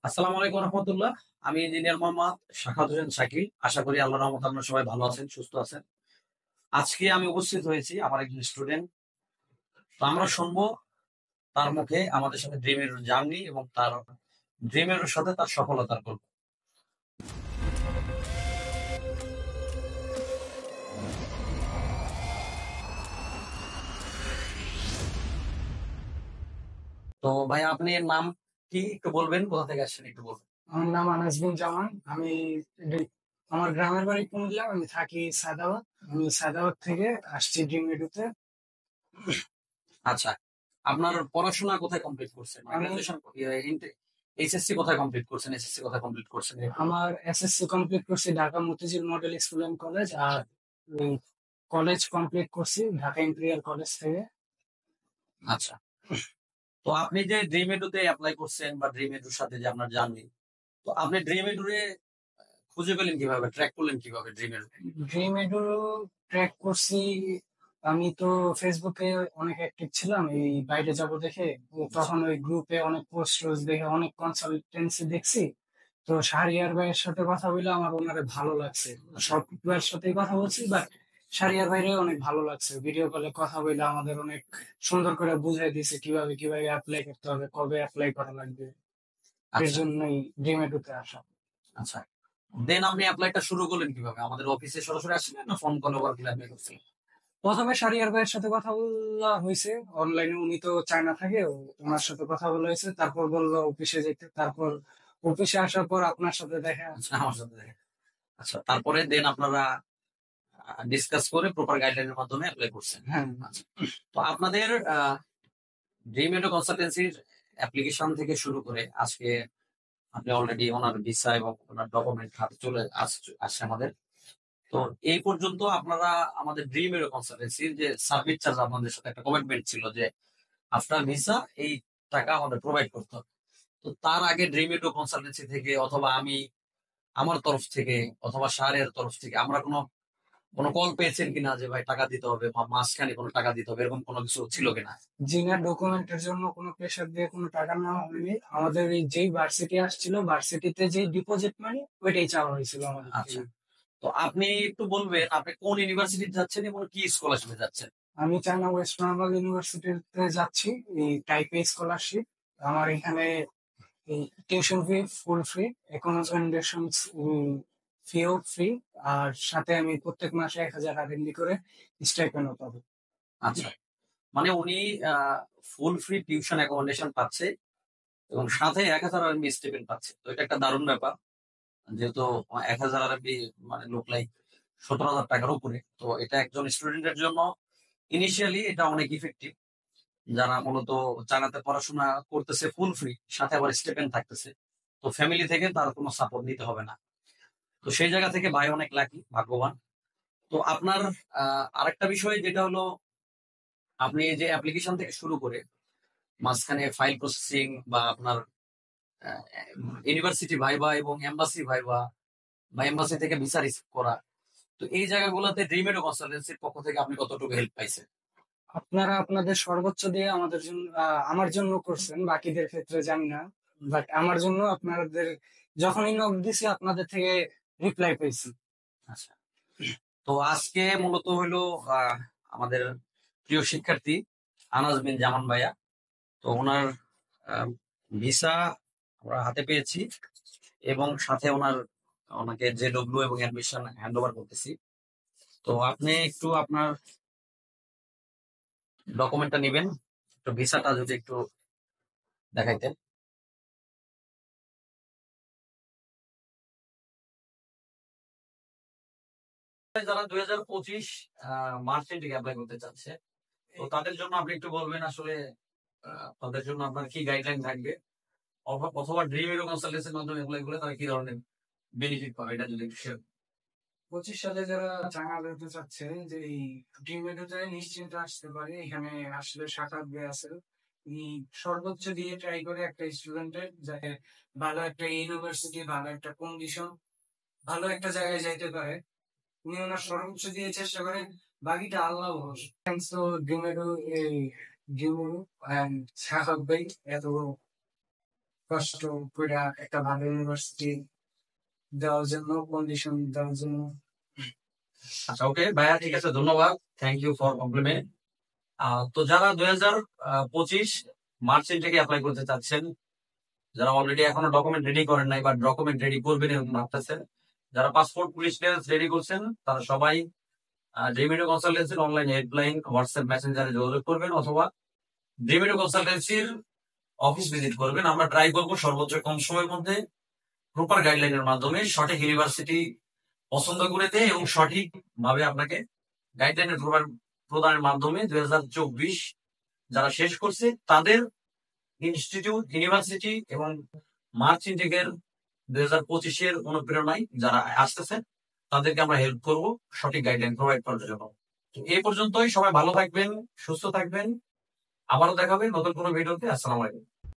আসসালামু আলাইকুম রহমতুল্লাহ। আমি ইঞ্জিনিয়ার মোহাম্মদ শাখাত হোসেন শাকিল। আশা করি আল্লাহর রহমতে আপনারা সবাই ভালো আছেন, সুস্থ আছেন। আজকে আমি উপস্থিত হয়েছি আমার একজন স্টুডেন্ট। তো আমরা শুনবো তার মুখে আমাদের সাথে ড্রিমের জার্নি এবং তার ড্রিমের সাথে তার সফলতার গল্প। তো ভাই, আপনি এর নাম কি একটু বলবেন? কোথা থেকে আসছেন একটু বলবেন? আমার নাম আনাস বিন জামান। আমি আমার গ্রামের বাড়ি কুমিল্লা। আমি থাকি সায়দাবাদ। আমি সায়দাবাদ থেকে আসছি ড্রিম এডুতে। আচ্ছা, আপনার পড়াশোনা কোথায় কমপ্লিট করছেন? মানে আমি গ্রাজুয়েশন, এইচএসসি কোথায় কমপ্লিট করছেন? এসএসসি কোথায় কমপ্লিট করছেন? আমার এসএসসি কমপ্লিট করছি Dhaka Motijheel model school and college. আর কলেজ কমপ্লিট করছি ঢাকা ইম্পেরিয়াল কলেজ থেকে। আচ্ছা, তো আপনি যে ড্রিম এডুতে অ্যাপ্লাই করছেন বা ড্রিম এডুর সাথে যে আপনার জার্নি, তো আপনি ড্রিম এডুরে খুঁজে পেলেন কিভাবে, ট্র্যাক করলেন কিভাবে dream edu? Dream edu track করছি। আমি তো ফেসবুকে অনেক অ্যাক্টিভ ছিলাম এই বাইরে যাব দেখে। তখন ওই গ্রুপে অনেক পোস্ট টোস্ট দেখে অনেক কনসালটেন্সি দেখছি। তো শাহরিয়ার ভাইয়ের সাথে কথা বলে আমার ওনারে ভালো লাগছে। সব ভাইয়ের সাথেই কথা বলছি, বাট শাহরিয়ার ভাইরে অনেক ভালো লাগছে। ভিডিও কলে কথা বলে আমাদের অনেক সুন্দর করে বুঝাই দিয়েছে কিভাবে কিভাবে অ্যাপ্লাই করতে হবে, কবে অ্যাপ্লাই করা লাগবে। এর আচ্ছা, জন্যই ড্রিম এডুতে আসা। আচ্ছা, দেন আপনি অ্যাপ্লাইটা শুরু করলেন কিভাবে? আমাদের অফিসে সরাসরি আসলেন না ফোন কল ওভার অ্যাপ্লাই করছিলেন? প্রথমে শাহরিয়ার ভাইয়ের সাথে কথা বলা হয়েছে অনলাইনে। উনি তো চায়না থাকে, ওনার সাথে কথা বলা হয়েছে। তারপর বললো অফিসে যেতে। তারপর অফিসে আসার পর আপনার সাথে দেখা। আচ্ছা, আমার সাথে দেখা। আচ্ছা, তারপরে দেন আপনারা ডিসকাস করে প্রপার গাইডলাইনের মাধ্যমে অ্যাপ্লাই করছেন। হ্যাঁ, আচ্ছা, তো আপনাদের ড্রিম এডু কনসালটেন্সির অ্যাপ্লিকেশন থেকে শুরু করে আজকে আপনি অলরেডি ওনার ভিসা এবং ওনার ডকুমেন্ট হাতে চলে আসছে আমাদের। তো এই পর্যন্ত আপনারা আমাদের ড্রিম এরো কনসালটেন্সির যে সাবমিট চার্জ, আপনাদের সাথে একটা কমিটমেন্ট ছিল যে আফটার ভিসা এই টাকা আমাদের প্রোভাইড করতে হবে। তো তার আগে ড্রিম এরো কনসালটেন্সি থেকে অথবা আমি আমার তরফ থেকে অথবা সারের তরফ থেকে আমরা কোনো কোনো কল পেয়েছেন কিনা যে ভাই টাকা দিতে হবে বা মাঝখানে কোনো টাকা দিতে হবে, এরকম কোনো কিছু ছিল কিনা? জিনার ডকুমেন্টের জন্য কোনো প্রেশার দিয়ে কোনো টাকা নেওয়া হয়নি। আমাদের এই যেই ভার্সিটি আসছিল, ভার্সিটিতে যে ডিপোজিট মানি ওইটাই চাওয়া হয়েছিল আমাদের আচ্ছা, থেকে। তো আপনি একটু বলবেন আপনি কোন ইউনিভার্সিটি যাচ্ছেন এবং কি স্কলারশিপে যাচ্ছেন? আমি চায়না ওয়েস্ট বেঙ্গল ইউনিভার্সিটিতে যাচ্ছি, এই টাইপে স্কলারশিপ। আমার এখানে এই tuition fee full free, accommodation ফিও ফ্রি। আর সাথে আমি প্রত্যেক মাসে 1,000 আরএনডি করে স্টাইপেন্ডও পাবো। আচ্ছা, মানে উনি ফুল ফ্রি টিউশন অ্যাকোমোডেশন পাচ্ছে এবং সাথে 1,000 আরবি স্টিপেন্ড পাচ্ছে। তো এটা একটা দারুণ ব্যাপার, যেহেতু 1,000 আরবি মানে লোক লাইক 17,000 টাকার উপরে। তো এটা একজন স্টুডেন্টের জন্য ইনিশিয়ালি এটা অনেক ইফেক্টিভ, যারা মূলত চায়নাতে পড়াশোনা করতেছে ফুল ফ্রি, সাথে আবার স্টিপেন্ড থাকতেছে। তো ফ্যামিলি থেকে তার কোনো সাপোর্ট নিতে হবে না। তো সেই জায়গা থেকে ভাই অনেক লাকি, ভাগ্যবান। তো আপনার আরেকটা বিষয় যেটা হলো, আপনি যে অ্যাপ্লিকেশন থেকে শুরু করে মাঝখানে ফাইল প্রসেসিং বা আপনার ইউনিভার্সিটি ভাইবা এবং এম্বাসি ভাইবা বা এম্বাসি থেকে ভিসা রিসিভ করা, তো এই জায়গাগুলোতে ড্রিম এডু কনসালটেন্সির পক্ষ থেকে আপনি কতটুকু হেল্প পাইছেন? আপনারা আপনাদের সর্বোচ্চ দিয়ে আমাদের জন্য, আমার জন্য করছেন, বাকিদের ক্ষেত্রে জানি না। বাট আমার জন্য আপনাদের যখনই নক দিছি আপনাদের থেকে রিপ্লাই পেয়েছি। আচ্ছা, তো আজকে মূলত হলো আহ, আমাদের প্রিয় শিক্ষার্থী আনাস বিন জামান ভাইয়া। তো ওনার ভিসা আমরা হাতে পেয়েছি এবং সাথে ওনাকে যে ডব্লিউ এবং অ্যাডমিশন হ্যান্ড ওভার করতেছি। তো আপনি একটু আপনার ডকুমেন্টটা নিবেন, একটু ভিসাটা যদি একটু দেখাইতেন। যারা 2025 মার্চ থেকে অ্যাপ্লাই করতে চাচ্ছে, তো তাদের জন্য আপনি একটু বলবেন আসলে তাদের জন্য আপনার কি গাইডলাইন থাকবে, অথবা ড্রিম এরো কনসালটেন্সির মাধ্যমে অ্যাপ্লাই করলে তারা কি ধরনের বেনিফিট পাবে, এটা যদি একটু শেয়ার। 25 সালে যারা চায়না যেতে চাচ্ছে, যে এই ড্রিম এডুতে নিশ্চিন্তে আসতে পারে। এখানে আসলে শাখা ব্যয় আছে। উনি সর্বোচ্চ দিয়ে ট্রাই করে একটা স্টুডেন্টের যাতে ভালো একটা ইউনিভার্সিটি, ভালো একটা কন্ডিশন, ভালো একটা জায়গায় যাইতে পারে। উনি ওনার সর্বোচ্চ দিয়ে চেষ্টা করেন। বাকিটা আল্লাহ ভরসা। থ্যাংকস টু ড্রিম এডু, এই ড্রিম এডু অ্যান্ড শাহাব ভাই এত কষ্ট করে একটা ভালো ইউনিভার্সিটি দেওয়ার জন্য, কন্ডিশন দেওয়ার জন্য। আচ্ছা, ওকে ভাইয়া, ঠিক আছে, ধন্যবাদ, থ্যাংক ইউ ফর কমপ্লিমেন্ট। তো যারা 2025 মার্চ থেকে অ্যাপ্লাই করতে চাচ্ছেন, যারা অলরেডি এখনো ডকুমেন্ট রেডি করেন নাই বা ডকুমেন্ট রেডি করবেন এরকম ভাবতেছেন, যারা পাসপোর্ট পুলিশ ক্লিয়ারেন্স রেডি করছেন, তারা সবাই ড্রিমিটো কনসালটেন্সির অনলাইন হেল্পলাইন হোয়াটসঅ্যাপ মেসেঞ্জারে যোগাযোগ করবেন, অথবা ড্রিমিটো কনসালটেন্সির অফিস ভিজিট করবেন। আমরা ট্রাই করবো সর্বোচ্চ কম সময়ের মধ্যে প্রপার গাইডলাইনের মাধ্যমে সঠিক ইউনিভার্সিটি পছন্দ করে দেয় এবং সঠিক ভাবে আপনাকে গাইডলাইনের প্রদানের মাধ্যমে 2024 যারা শেষ করছে তাদের ইনস্টিটিউট, ইউনিভার্সিটি এবং মার্চ ইনটেকের 2025 অনুপ্রেরণায় যারা আসতেছে তাদেরকে আমরা হেল্প করব সঠিক গাইডলাইন প্রোভাইড করার জন্য। তো এই পর্যন্তই, সবাই ভালো থাকবেন, সুস্থ থাকবেন, আবারও দেখাবেন নতুন কোনো ভিডিওতে। আসসালামু আলাইকুম।